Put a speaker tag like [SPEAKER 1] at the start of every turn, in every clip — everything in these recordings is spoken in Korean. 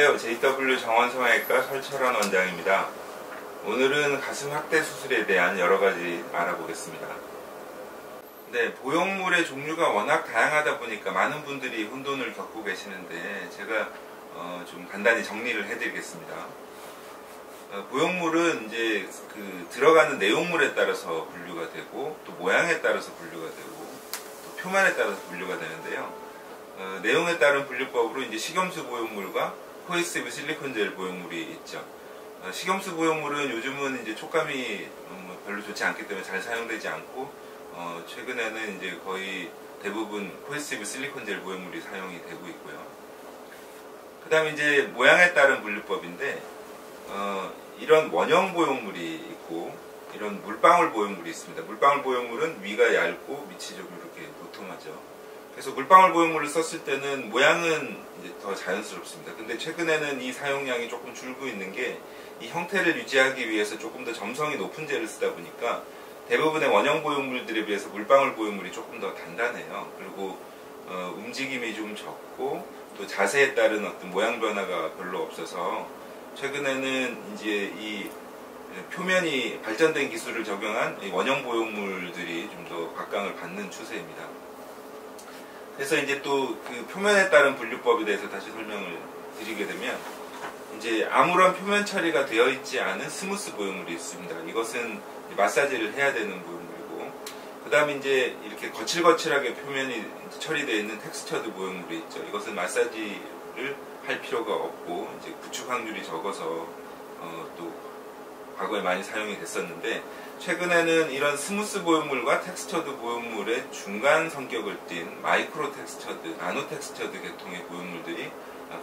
[SPEAKER 1] 안녕하세요. JW 정원성형외과 설철원 원장입니다. 오늘은 가슴 확대 수술에 대한 여러가지 알아보겠습니다. 네, 보형물의 종류가 워낙 다양하다 보니까 많은 분들이 혼돈을 겪고 계시는데 제가 좀 간단히 정리를 해드리겠습니다. 보형물은 이제 들어가는 내용물에 따라서 분류가 되고 또 모양에 따라서 분류가 되고 또 표면에 따라서 분류가 되는데요. 내용에 따른 분류법으로 이제 식염수 보형물과 코헤시브 실리콘젤 보형물이 있죠. 식염수 보형물은 요즘은 이제 촉감이 별로 좋지 않기 때문에 잘 사용되지 않고 최근에는 이제 거의 대부분 코헤시브 실리콘젤 보형물이 사용이 되고 있고요. 그 다음에 이제 모양에 따른 분류법인데 이런 원형 보형물이 있고 이런 물방울 보형물이 있습니다. 물방울 보형물은 위가 얇고 밑이 좀 이렇게 도톰하죠. 그래서 물방울 보형물을 썼을 때는 모양은 이제 더 자연스럽습니다. 근데 최근에는 이 사용량이 조금 줄고 있는 게 이 형태를 유지하기 위해서 조금 더 점성이 높은 재를 쓰다 보니까 대부분의 원형 보형물들에 비해서 물방울 보형물이 조금 더 단단해요. 그리고 움직임이 좀 적고 또 자세에 따른 어떤 모양 변화가 별로 없어서 최근에는 이제 이 표면이 발전된 기술을 적용한 이 원형 보형물들이 좀 더 각광을 받는 추세입니다. 그래서 이제 또 그 표면에 따른 분류법에 대해서 다시 설명을 드리게 되면 이제 아무런 표면 처리가 되어 있지 않은 스무스 보형물이 있습니다. 이것은 마사지를 해야 되는 보형물이고, 그 다음에 이제 이렇게 거칠거칠하게 표면이 처리되어 있는 텍스처드 보형물이 있죠. 이것은 마사지를 할 필요가 없고 이제 구축 확률이 적어서 또 과거에 많이 사용이 됐었는데, 최근에는 이런 스무스 보형물과 텍스처드 보형물의 중간 성격을 띤 마이크로 텍스처드, 나노 텍스처드 계통의 보형물들이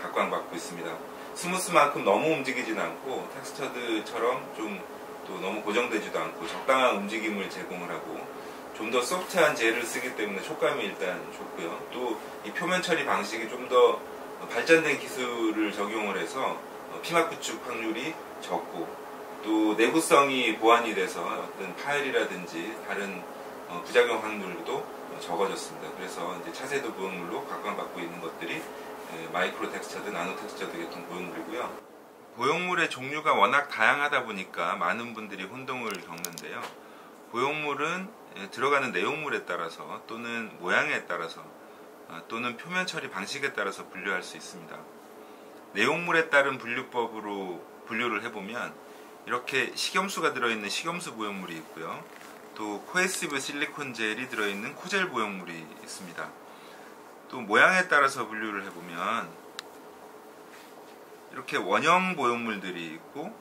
[SPEAKER 1] 각광받고 있습니다. 스무스만큼 너무 움직이진 않고 텍스처드처럼 좀 또 너무 고정되지도 않고 적당한 움직임을 제공을 하고 좀 더 소프트한 젤을 쓰기 때문에 촉감이 일단 좋고요. 또 이 표면 처리 방식이 좀 더 발전된 기술을 적용을 해서 피막 구축 확률이 적고 또 내구성이 보완이 돼서 어떤 파열이라든지 다른 부작용 확률도 적어졌습니다. 그래서 이제 차세대 보형물로 각광받고 있는 것들이 마이크로 텍스처드, 나노 텍스처드 계통 보형물이고요. 보형물의 종류가 워낙 다양하다 보니까 많은 분들이 혼동을 겪는데요. 보형물은 들어가는 내용물에 따라서 또는 모양에 따라서 또는 표면 처리 방식에 따라서 분류할 수 있습니다. 내용물에 따른 분류법으로 분류를 해보면 이렇게 식염수가 들어있는 식염수 보형물이 있고요. 또 코헤시브 실리콘 젤이 들어있는 코젤 보형물이 있습니다. 또 모양에 따라서 분류를 해보면 이렇게 원형 보형물들이 있고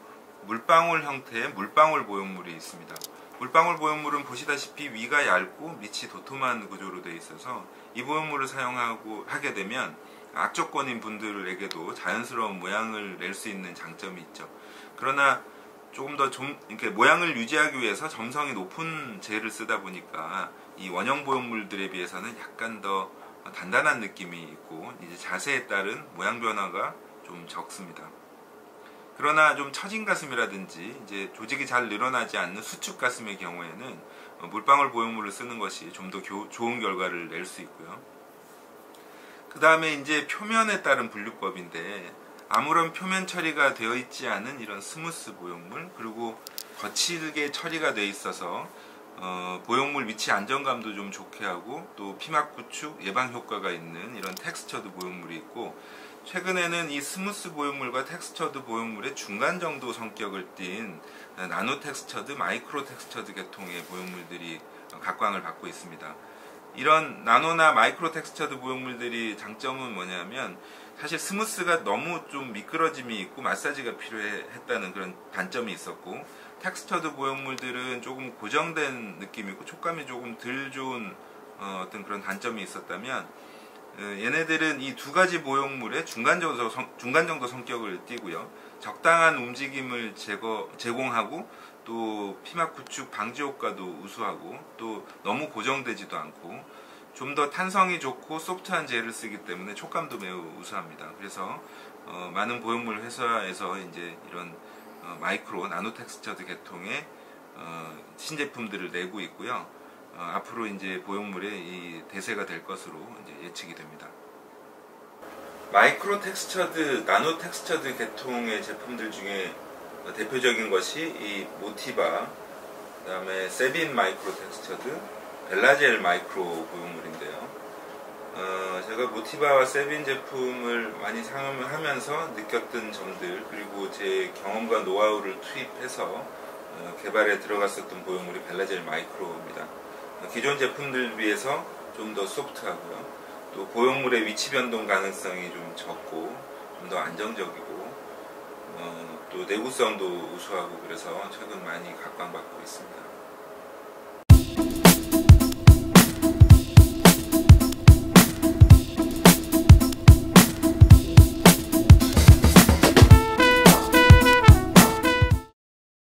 [SPEAKER 1] 물방울 형태의 물방울 보형물이 있습니다. 물방울 보형물은 보시다시피 위가 얇고 밑이 도톰한 구조로 되어 있어서 이 보형물을 하게 되면 악조건인 분들에게도 자연스러운 모양을 낼 수 있는 장점이 있죠. 그러나 조금 더 이렇게 모양을 유지하기 위해서 점성이 높은 젤을 쓰다 보니까 이 원형 보형물들에 비해서는 약간 더 단단한 느낌이 있고 이제 자세에 따른 모양 변화가 좀 적습니다. 그러나 좀 처진 가슴이라든지 이제 조직이 잘 늘어나지 않는 수축 가슴의 경우에는 물방울 보형물을 쓰는 것이 좀 더 좋은 결과를 낼 수 있고요. 그 다음에 이제 표면에 따른 분류법인데 아무런 표면 처리가 되어 있지 않은 이런 스무스 보형물, 그리고 거칠게 처리가 되어 있어서 보형물 위치 안정감도 좀 좋게 하고 또 피막 구축 예방 효과가 있는 이런 텍스처드 보형물이 있고, 최근에는 이 스무스 보형물과 텍스처드 보형물의 중간 정도 성격을 띤 나노 텍스처드, 마이크로 텍스처드 계통의 보형물들이 각광을 받고 있습니다. 이런 나노나 마이크로 텍스처드 보형물들이 장점은 뭐냐면 사실 스무스가 너무 좀 미끄러짐이 있고 마사지가 필요했다는 그런 단점이 있었고, 텍스처드 보형물들은 조금 고정된 느낌이고 촉감이 조금 덜 좋은 어떤 그런 단점이 있었다면 얘네들은 이 두 가지 보형물의 중간 정도 성격을 띠고요. 적당한 움직임을 제공하고 또 피막 구축 방지 효과도 우수하고 또 너무 고정되지도 않고 좀 더 탄성이 좋고 소프트한 젤을 쓰기 때문에 촉감도 매우 우수합니다. 그래서 많은 보형물 회사에서 이제 이런 마이크로 나노 텍스처드 계통의 신제품들을 내고 있고요. 앞으로 이제 보형물의 이 대세가 될 것으로 이제 예측이 됩니다. 마이크로 텍스처드, 나노 텍스처드 계통의 제품들 중에 대표적인 것이 이 모티바, 그 다음에 세빈 마이크로 텍스처드, 벨라젤 마이크로 고용물인데요. 제가 모티바와 세빈 제품을 많이 사용하면서 느꼈던 점들, 그리고 제 경험과 노하우를 투입해서 개발에 들어갔었던 고용물이 벨라젤 마이크로입니다. 기존 제품들 비해서 좀 더 소프트하고요. 또 고용물의 위치 변동 가능성이 좀 적고 좀 더 안정적이고 또 내구성도 우수하고, 그래서 최근 많이 각광받고 있습니다.